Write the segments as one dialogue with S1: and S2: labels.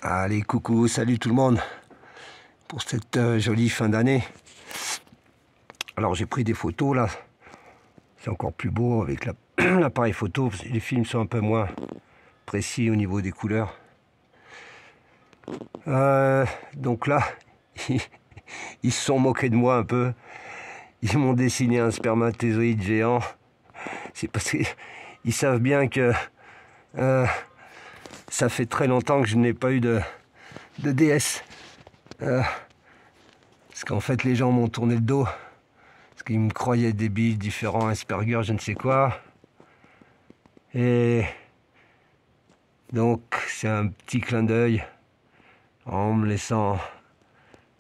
S1: Allez, coucou, salut tout le monde pour cette jolie fin d'année. Alors j'ai pris des photos là, c'est encore plus beau avec l'appareil photo, parce que les films sont un peu moins précis au niveau des couleurs. Donc là, ils se sont moqués de moi un peu. Ils m'ont dessiné un spermatozoïde géant. C'est parce qu'ils savent bien que ça fait très longtemps que je n'ai pas eu de DS. Parce qu'en fait, les gens m'ont tourné le dos. Parce qu'ils me croyaient débile, différent, Asperger, je ne sais quoi. Et donc, c'est un petit clin d'œil en me laissant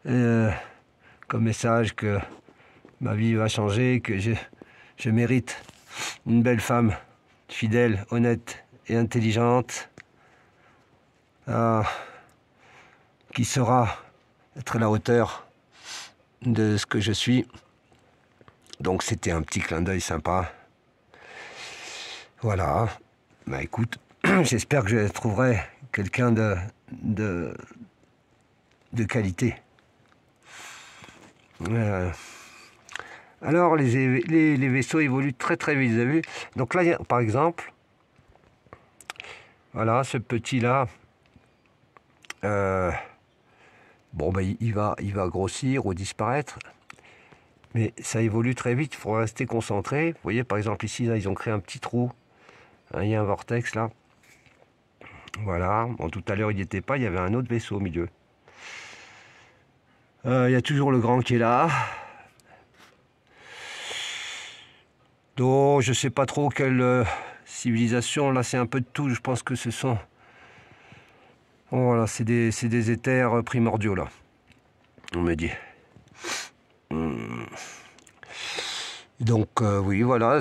S1: comme message que ma vie va changer, que je mérite une belle femme fidèle, honnête et intelligente qui saura être à la hauteur de ce que je suis. Donc c'était un petit clin d'œil sympa. Voilà. Bah écoute, j'espère que je trouverai quelqu'un de qualité. Alors les vaisseaux évoluent très très vite, vous avez vu. Donc là, par exemple, voilà, ce petit-là, bon ben il va grossir ou disparaître. Mais ça évolue très vite, il faut rester concentré. Vous voyez, par exemple, ici, là, ils ont créé un petit trou. Hein, il y a un vortex, là. Voilà. Bon, tout à l'heure, il n'y était pas, il y avait un autre vaisseau au milieu. Il y a toujours le grand qui est là. Donc, je ne sais pas trop quelle civilisation. Là, c'est un peu de tout. Je pense que ce sont... Voilà, c'est des éthers primordiaux, là. On me dit. Donc oui, voilà.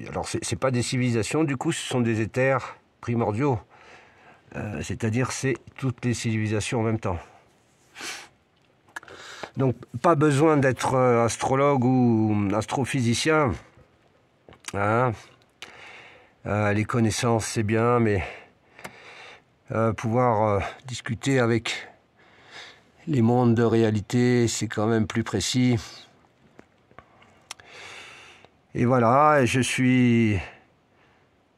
S1: Alors c'est pas des civilisations, du coup, ce sont des éthers primordiaux. C'est-à-dire c'est toutes les civilisations en même temps. Donc pas besoin d'être astrologue ou astrophysicien. Hein. Les connaissances c'est bien, mais pouvoir discuter avec les mondes de réalité, c'est quand même plus précis. Et voilà, je suis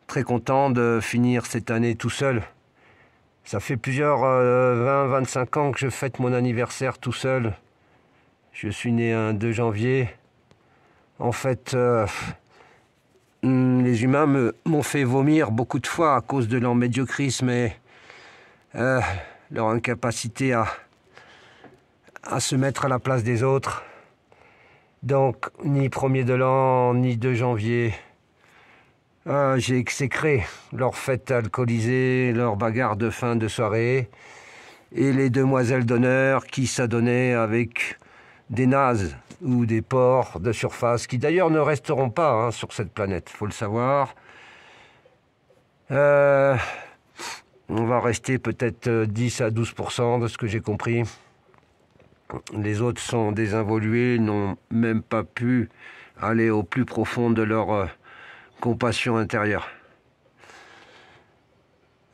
S1: très content de finir cette année tout seul. Ça fait plusieurs 20-25 ans que je fête mon anniversaire tout seul. Je suis né un 2 janvier. En fait, les humains m'ont fait vomir beaucoup de fois à cause de leur médiocrisme et leur incapacité à se mettre à la place des autres. Donc, ni 1er de l'an, ni 2 janvier, j'ai exécré leurs fêtes alcoolisées, leurs bagarres de fin de soirée, et les demoiselles d'honneur qui s'adonnaient avec des nazes ou des porcs de surface, qui d'ailleurs ne resteront pas sur cette planète, faut le savoir. On va rester peut-être 10 à 12% de ce que j'ai compris. Les autres sont désinvolués, n'ont même pas pu aller au plus profond de leur compassion intérieure.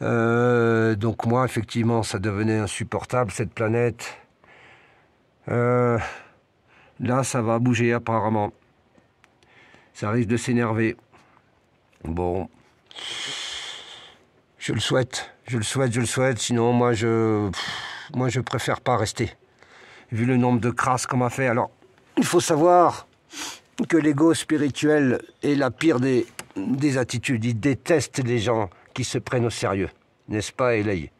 S1: Donc moi, effectivement, ça devenait insupportable, cette planète. Là, ça va bouger apparemment. Ça risque de s'énerver. Bon. Je le souhaite. Sinon, moi, je préfère pas rester. Vu le nombre de crasses qu'on m'a fait. Alors, il faut savoir que l'ego spirituel est la pire des attitudes. Il déteste les gens qui se prennent au sérieux. N'est-ce pas, Elaï?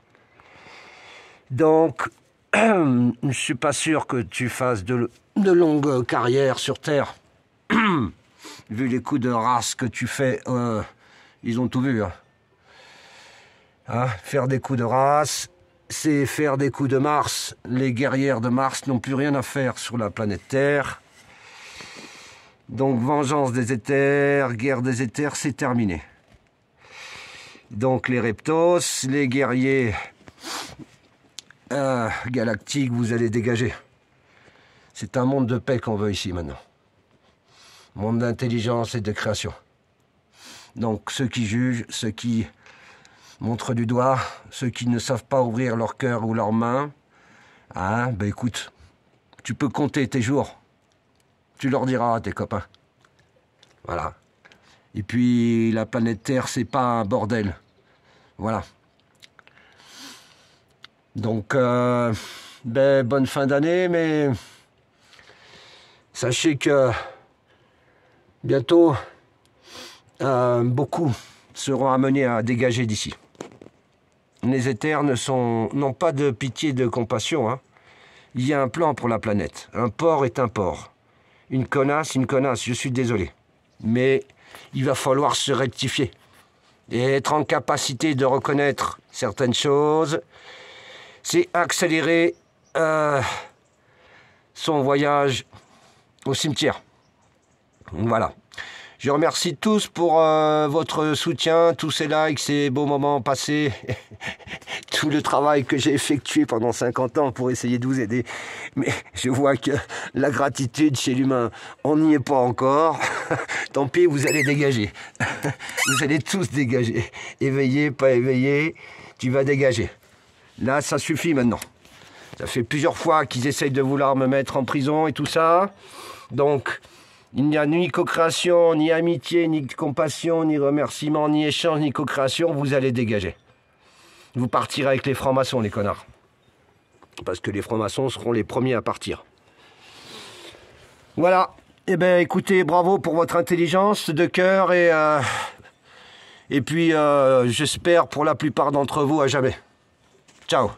S1: Donc, je ne suis pas sûr que tu fasses de longues carrières sur Terre. Vu les coups de race que tu fais, ils ont tout vu. Faire des coups de race, c'est faire des coups de Mars. Les guerrières de Mars n'ont plus rien à faire sur la planète Terre. Donc, vengeance des éthers, guerre des éthers, c'est terminé. Donc, les reptos, les guerriers galactiques, vous allez dégager. C'est un monde de paix qu'on veut ici maintenant. Monde d'intelligence et de création. Donc, ceux qui jugent, ceux qui montre du doigt ceux qui ne savent pas ouvrir leur cœur ou leurs mains. Ah, ben écoute, tu peux compter tes jours. Tu leur diras à tes copains. Voilà. Et puis, la planète Terre, c'est pas un bordel. Voilà. Donc, bonne fin d'année, mais sachez que bientôt, beaucoup seront amenés à dégager d'ici. Les éthers n'ont pas de pitié, de compassion. Hein. Il y a un plan pour la planète. Un porc est un porc. Une connasse, je suis désolé. Mais il va falloir se rectifier. Et être en capacité de reconnaître certaines choses, c'est accélérer son voyage au cimetière. Voilà. Je remercie tous pour votre soutien, tous ces likes, ces beaux moments passés, tout le travail que j'ai effectué pendant 50 ans pour essayer de vous aider. Mais je vois que la gratitude chez l'humain, on n'y est pas encore. Tant pis, vous allez dégager. Vous allez tous dégager. Éveillé, pas éveillé, tu vas dégager. Là, ça suffit maintenant. Ça fait plusieurs fois qu'ils essayent de vouloir me mettre en prison et tout ça. Donc, il n'y a ni co-création, ni amitié, ni compassion, ni remerciement, ni échange, ni co-création. Vous allez dégager. Vous partirez avec les francs-maçons, les connards. Parce que les francs-maçons seront les premiers à partir. Voilà. Eh bien, écoutez, bravo pour votre intelligence de cœur et puis, j'espère pour la plupart d'entre vous à jamais. Ciao.